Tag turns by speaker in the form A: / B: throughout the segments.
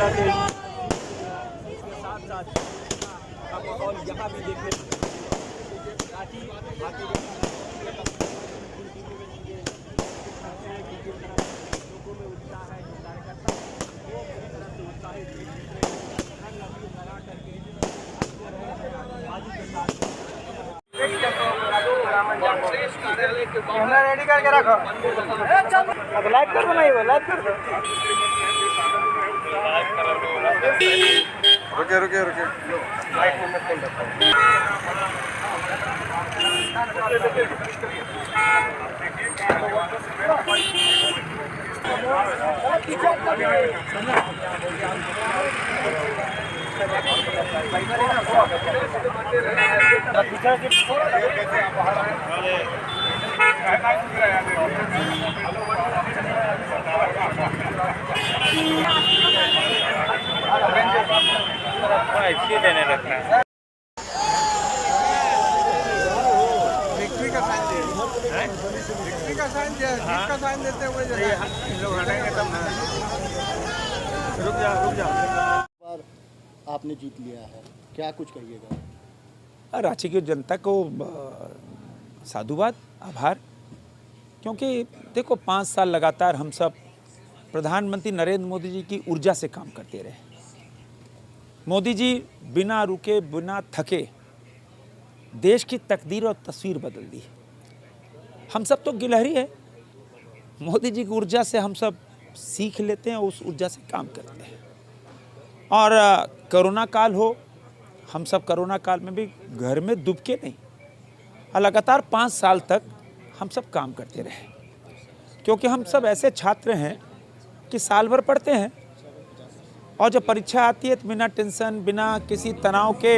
A: तरह से इसके साथ साथ का माहौल यहाँ भी देखे लोगों में उत्साह है, जो कार्यकर्ता वो पूरी तरह से उत्साहित लगा करके
B: रेडी करके रखो। लाइव कर दो, नहीं लाइव कर दो।
C: रुके रुके रुके
A: देने लगता है।
C: विक्ट्री का साइन दे, विक्ट्री का साइन दे, जीत का साइन देते हुए लोग हटेंगे तब ना। रुक जाओ।
D: आपने जीत लिया है, क्या कुछ कहिएगा?
E: रांची की जनता को साधुवाद, आभार, क्योंकि देखो 5 साल लगातार हम सब प्रधानमंत्री नरेंद्र मोदी जी की ऊर्जा से काम करते रहे। मोदी जी बिना रुके बिना थके देश की तकदीर और तस्वीर बदल दी। हम सब तो गिलहरी है, मोदी जी की ऊर्जा से हम सब सीख लेते हैं और उस ऊर्जा से काम करते हैं। और कोरोना काल हो, हम सब कोरोना काल में भी घर में दुबके नहीं, लगातार 5 साल तक हम सब काम करते रहे, क्योंकि हम सब ऐसे छात्र हैं कि साल भर पढ़ते हैं और जब परीक्षा आती है तो बिना टेंशन बिना किसी तनाव के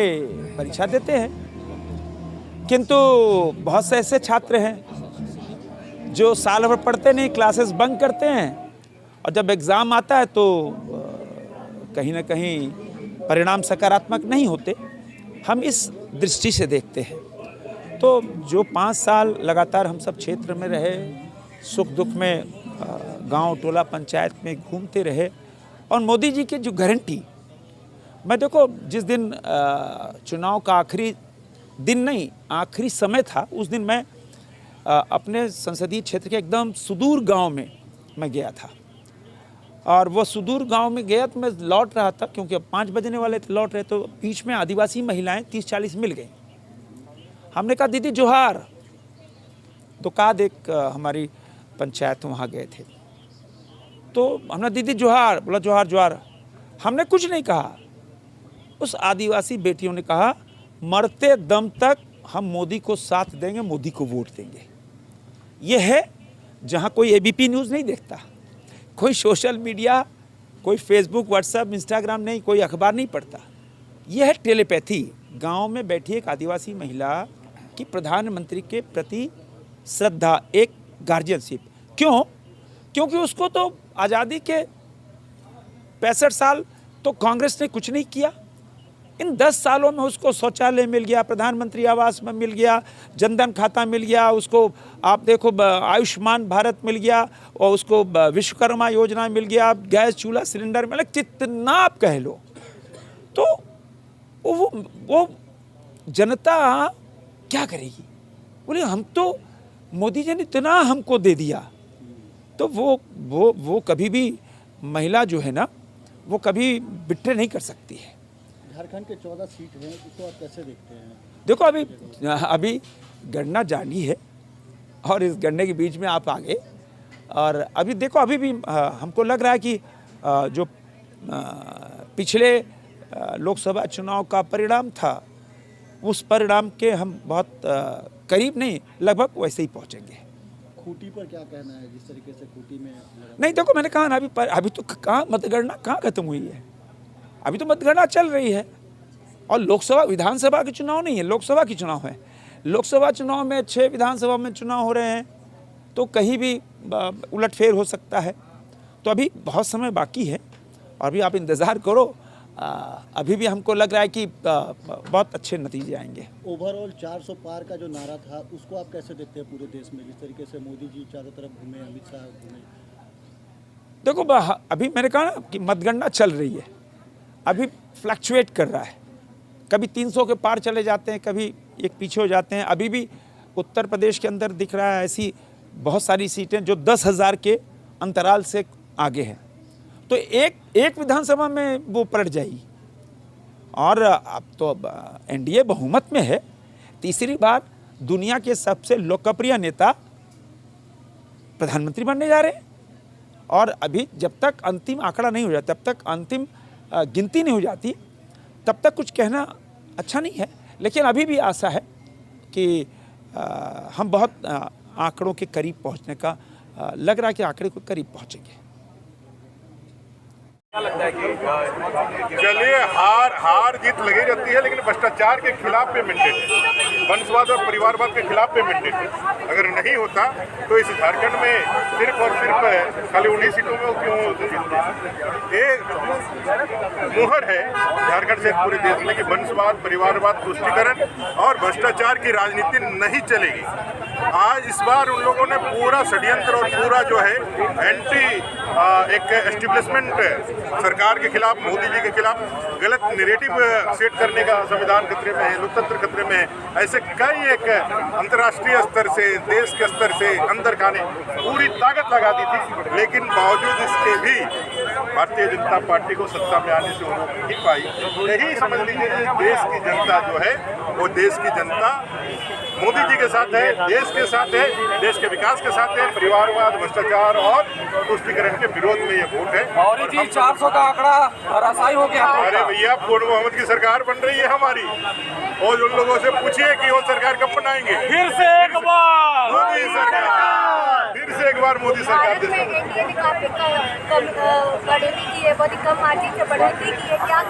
E: परीक्षा देते हैं। किंतु बहुत से ऐसे छात्र हैं जो साल भर पढ़ते नहीं, क्लासेस बंक करते हैं, और जब एग्ज़ाम आता है तो कहीं ना कहीं परिणाम सकारात्मक नहीं होते। हम इस दृष्टि से देखते हैं। तो जो 5 साल लगातार हम सब क्षेत्र में रहे, सुख दुख में गांव टोला पंचायत में घूमते रहे, और मोदी जी की जो गारंटी, मैं देखो जिस दिन चुनाव का आखिरी दिन नहीं आखिरी समय था, उस दिन मैं अपने संसदीय क्षेत्र के एकदम सुदूर गांव में मैं गया था। और वो सुदूर गांव में गया तो मैं लौट रहा था, क्योंकि अब 5 बजने वाले थे, लौट रहे, तो बीच में आदिवासी महिलाएं 30-40 मिल गई। हमने कहा दीदी जोहार, तो कहा देख हमारी पंचायत वहाँ गए थे, तो हमने दीदी जोहार, बोला जोहार जोहार। हमने कुछ नहीं कहा, उस आदिवासी बेटियों ने कहा मरते दम तक हम मोदी को साथ देंगे, मोदी को वोट देंगे। ये है जहाँ कोई एबीपी न्यूज़ नहीं देखता, कोई सोशल मीडिया, कोई फेसबुक व्हाट्सएप इंस्टाग्राम नहीं, कोई अखबार नहीं पढ़ता। यह है टेलीपैथी। गांव में बैठी एक आदिवासी महिला की प्रधानमंत्री के प्रति श्रद्धा, एक गार्जियनशिप। क्यों? क्योंकि उसको तो आज़ादी के 65 साल तो कांग्रेस ने कुछ नहीं किया। इन 10 सालों में उसको शौचालय मिल गया, प्रधानमंत्री आवास में मिल गया, जनधन खाता मिल गया, उसको आप देखो आयुष्मान भारत मिल गया, और उसको विश्वकर्मा योजना मिल गया, गैस चूल्हा सिलेंडर मिला, कितना आप कह लो। तो वो जनता क्या करेगी? बोले हम तो मोदी जी ने इतना हमको दे दिया। तो वो कभी भी महिला जो है ना, वो कभी बिट्रे नहीं कर सकती है।
D: झारखंड के 14 सीट हैं, उसको आप कैसे देखते हैं?
E: देखो अभी गणना जानी है, और इस गणने के बीच में आप आगे, और अभी देखो अभी भी हमको लग रहा है कि जो पिछले लोकसभा चुनाव का परिणाम था, उस परिणाम के हम बहुत करीब नहीं, लगभग वैसे ही पहुंचेंगे।
D: खूंटी पर क्या कहना है, जिस तरीके से खूंटी में
E: नहीं, देखो मैंने कहा ना, अभी तो कहाँ मतगणना कहाँ खत्म हुई है, अभी तो मतगणना चल रही है। और लोकसभा विधानसभा के चुनाव नहीं है, लोकसभा की चुनाव है। लोकसभा चुनाव में 6 विधानसभा में चुनाव हो रहे हैं, तो कहीं भी उलटफेर हो सकता है। तो अभी बहुत समय बाकी है, और अभी आप इंतज़ार करो। अभी भी हमको लग रहा है कि बहुत अच्छे नतीजे आएंगे।
D: ओवरऑल 400 पार का जो नारा था, उसको आप कैसे देखते हैं पूरे देश में, जिस तरीके से मोदी जी चारों तरफ घूमे, अमित शाह घूमे?
E: देखो अभी मैंने कहा ना कि मतगणना चल रही है, अभी फ्लक्चुएट कर रहा है, कभी 300 के पार चले जाते हैं, कभी एक पीछे हो जाते हैं। अभी भी उत्तर प्रदेश के अंदर दिख रहा है ऐसी बहुत सारी सीटें जो 10,000 के अंतराल से आगे हैं, तो एक विधानसभा में वो पलट जाएगी। और अब तो एनडीए बहुमत में है, तीसरी बार दुनिया के सबसे लोकप्रिय नेता प्रधानमंत्री बनने जा रहे हैं। और अभी जब तक अंतिम आंकड़ा नहीं हो जाता, तब तक अंतिम गिनती नहीं हो जाती, तब तक कुछ कहना अच्छा नहीं है। लेकिन अभी भी आशा है कि हम बहुत आंकड़ों के करीब पहुंचने का लग रहा है कि आंकड़े के करीब पहुंचेंगे।
C: चलिए, हार जीत लगी रहती है, लेकिन भ्रष्टाचार के खिलाफ पे मैंडेट है, वंशवाद और परिवारवाद के खिलाफ पे मैंडेट है। अगर नहीं होता तो इस झारखंड में सिर्फ और सिर्फ खाली 19 सीटों में क्यों जीतते। ये मुहर है झारखंड से पूरे देश में कि वंशवाद, परिवारवाद, तुष्टीकरण और भ्रष्टाचार की राजनीति नहीं चलेगी। आज इस बार उन लोगों ने पूरा षड्यंत्र और पूरा जो है एंटी एक एस्टेब्लिशमेंट सरकार के खिलाफ, मोदी जी के खिलाफ गलत नैरेटिव सेट करने का संविधान खतरे में है, लोकतंत्र खतरे में है। ऐसे कई एक अंतर्राष्ट्रीय स्तर से, देश के स्तर से अंदर खाने पूरी ताकत लगा दी थी, लेकिन बावजूद इसके भी भारतीय जनता पार्टी को सत्ता में आने से रोक नहीं पाई। यही समझ लीजिए, देश की जनता जो है वो देश की जनता मोदी जी के साथ है, देश के साथ है, देश के विकास के साथ है। परिवारवाद, भ्रष्टाचार और तुष्टीकरण के विरोध में ये वोट है।
B: और ये चीज 400 का आंकड़ा धराशायी हो गया।
C: अरे भैया, पूर्ण बहुमत की सरकार बन रही है हमारी, और उन लोगों से पूछिए कि वो सरकार कब बनाएंगे।
A: फिर से एक बार
C: मोदी सरकार, फिर से एक बार मोदी सरकार।
F: एनडीए ने काफी बढ़ोतरी की है, बहुत ही कम मार्जिन से बढ़ोतरी की है, क्या